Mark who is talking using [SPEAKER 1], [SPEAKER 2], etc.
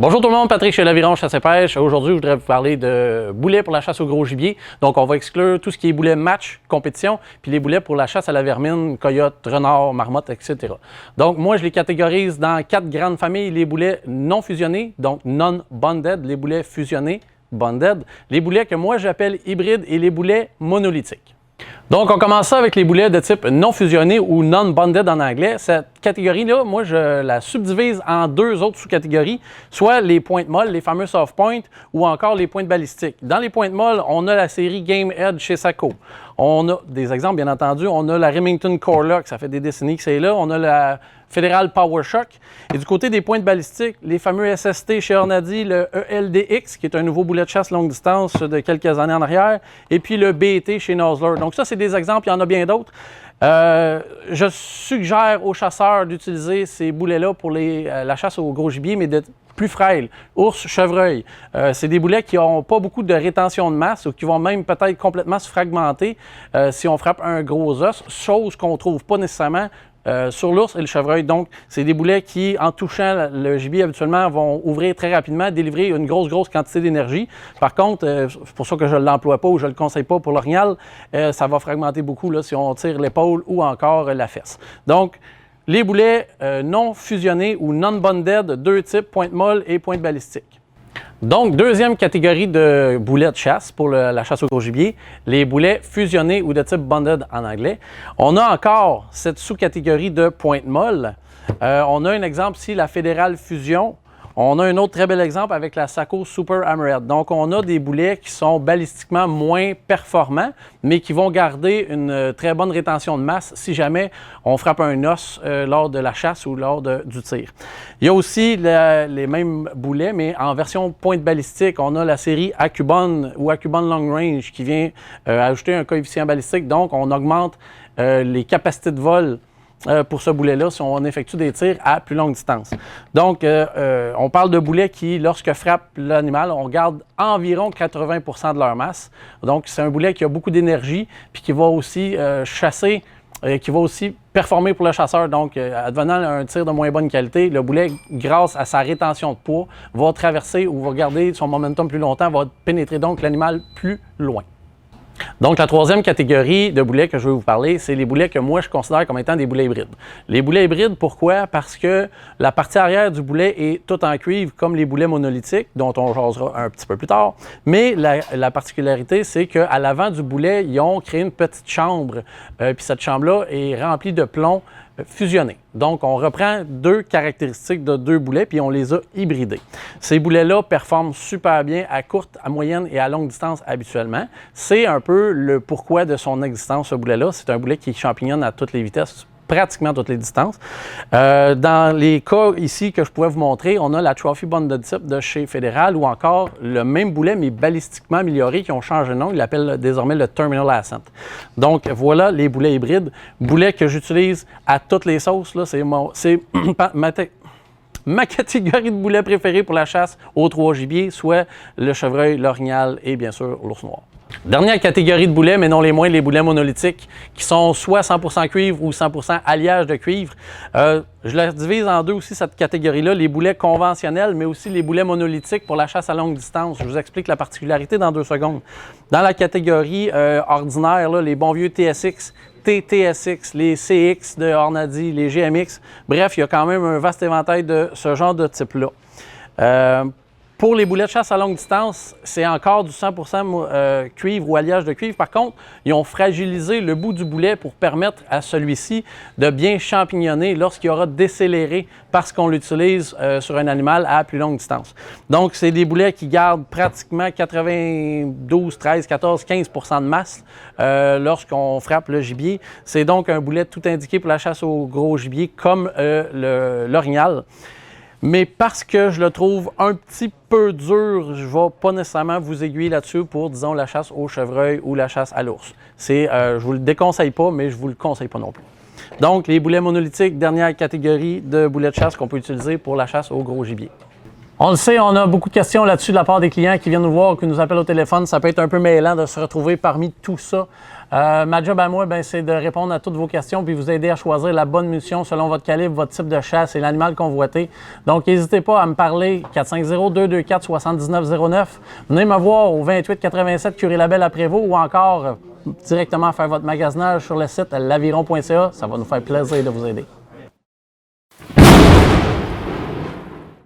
[SPEAKER 1] Bonjour tout le monde, Patrick chez l'Aviron Chasse et Pêche. Aujourd'hui, je voudrais vous parler de boulets pour la chasse au gros gibier. Donc, on va exclure tout ce qui est boulets match, compétition, puis les boulets pour la chasse à la vermine, coyote, renard, marmotte, etc. Donc, moi, je les catégorise dans 4 grandes familles. Les boulets non fusionnés, donc non-bonded, les boulets fusionnés, bonded, les boulets que moi j'appelle hybrides et les boulets monolithiques. Donc, on commence ça avec les boulets de type non fusionné ou non-bonded en anglais. Cette catégorie-là, moi, je la subdivise en 2 autres sous-catégories, soit les pointes molles, les fameux soft points, ou encore les pointes balistiques. Dans les pointes molles, on a la série Game Edge chez Sako. On a des exemples, bien entendu. On a la Remington Core-Lock, ça fait des décennies que c'est là. On a la Federal PowerShock. Et du côté des pointes balistiques, les fameux SST chez Hornady, le ELDX, qui est un nouveau boulet de chasse longue distance de quelques années en arrière, et puis le BT chez Nosler. Donc ça, c'est des exemples, il y en a bien d'autres. Je suggère aux chasseurs d'utiliser ces boulets-là pour la chasse au gros gibier, mais de plus frêles, ours, chevreuil. C'est des boulets qui n'ont pas beaucoup de rétention de masse ou qui vont même peut-être complètement se fragmenter si on frappe un gros os, chose qu'on ne trouve pas nécessairement sur l'ours et le chevreuil. Donc, c'est des boulets qui, en touchant le gibier habituellement, vont ouvrir très rapidement, délivrer une grosse quantité d'énergie. Par contre, c'est pour ça que je ne l'emploie pas ou je ne le conseille pas pour l'orignal, ça va fragmenter beaucoup là, si on tire l'épaule ou encore la fesse. Donc, les boulets non fusionnés ou non-bonded, 2 types, pointe molle et pointe balistique. Donc, deuxième catégorie de boulets de chasse pour la chasse au gros gibier, les boulets fusionnés ou de type bonded en anglais. On a encore cette sous-catégorie de pointe molle. On a un exemple ici, la Fédérale Fusion. On a un autre très bel exemple avec la Sako Super Hammerhead. Donc, on a des boulets qui sont balistiquement moins performants, mais qui vont garder une très bonne rétention de masse si jamais on frappe un os lors de la chasse ou lors du tir. Il y a aussi les mêmes boulets, mais en version pointe balistique. On a la série AccuBond ou AccuBond Long Range qui vient ajouter un coefficient balistique. Donc, on augmente les capacités de vol pour ce boulet-là si on effectue des tirs à plus longue distance. Donc, on parle de boulets qui, lorsque frappe l'animal, on garde environ 80 % de leur masse. Donc, c'est un boulet qui a beaucoup d'énergie puis qui va aussi chasser, qui va aussi performer pour le chasseur. Donc, advenant un tir de moins bonne qualité, le boulet, grâce à sa rétention de poids, va traverser ou va garder son momentum plus longtemps, va pénétrer donc l'animal plus loin. Donc, la troisième catégorie de boulets que je vais vous parler, c'est les boulets que moi, je considère comme étant des boulets hybrides. Les boulets hybrides, pourquoi? Parce que la partie arrière du boulet est toute en cuivre, comme les boulets monolithiques, dont on jasera un petit peu plus tard. Mais la particularité, c'est qu'à l'avant du boulet, ils ont créé une petite chambre. Puis cette chambre-là est remplie de plomb fusionnés. Donc, on reprend 2 caractéristiques de 2 boulets puis on les a hybridés. Ces boulets-là performent super bien à courte, à moyenne et à longue distance habituellement. C'est un peu le pourquoi de son existence, ce boulet-là. C'est un boulet qui champignon à toutes les vitesses, pratiquement toutes les distances. Dans les cas ici que je pouvais vous montrer, on a la Trophy Bonded Type de chez Fédéral ou encore le même boulet, mais balistiquement amélioré, qui ont changé de nom. Ils l'appellent désormais le Terminal Ascent. Donc, voilà les boulets hybrides. Boulets que j'utilise à toutes les sauces. C'est ma catégorie de boulets préférée pour la chasse aux 3 gibiers, soit le chevreuil, l'orignal et bien sûr l'ours noir. Dernière catégorie de boulets, mais non les moindres, les boulets monolithiques, qui sont soit 100% cuivre ou 100% alliage de cuivre. Je la divise en 2 aussi, cette catégorie-là, les boulets conventionnels, mais aussi les boulets monolithiques pour la chasse à longue distance. Je vous explique la particularité dans 2 secondes. Dans la catégorie ordinaire, là, les bons vieux TSX, TTSX, les CX de Hornady, les GMX, bref, il y a quand même un vaste éventail de ce genre de type-là. Pour les boulets de chasse à longue distance, c'est encore du 100% cuivre ou alliage de cuivre. Par contre, ils ont fragilisé le bout du boulet pour permettre à celui-ci de bien champignonner lorsqu'il aura décéléré parce qu'on l'utilise sur un animal à plus longue distance. Donc, c'est des boulets qui gardent pratiquement 92, 13, 14, 15% de masse lorsqu'on frappe le gibier. C'est donc un boulet tout indiqué pour la chasse au gros gibier comme l'orignal. Mais parce que je le trouve un petit peu dur, je ne vais pas nécessairement vous aiguiller là-dessus pour, disons, la chasse au chevreuil ou la chasse à l'ours. Je ne vous le déconseille pas, mais je ne vous le conseille pas non plus. Donc, les boulets monolithiques, dernière catégorie de boulets de chasse qu'on peut utiliser pour la chasse au gros gibier. On le sait, on a beaucoup de questions là-dessus de la part des clients qui viennent nous voir, qui nous appellent au téléphone. Ça peut être un peu mêlant de se retrouver parmi tout ça. Ma job à moi, c'est de répondre à toutes vos questions puis vous aider à choisir la bonne munition selon votre calibre, votre type de chasse et l'animal convoité. Donc, n'hésitez pas à me parler 450-224-7909. Venez me voir au 2887 Curie-Labelle à Prévost ou encore directement faire votre magasinage sur le site laviron.ca. Ça va nous faire plaisir de vous aider.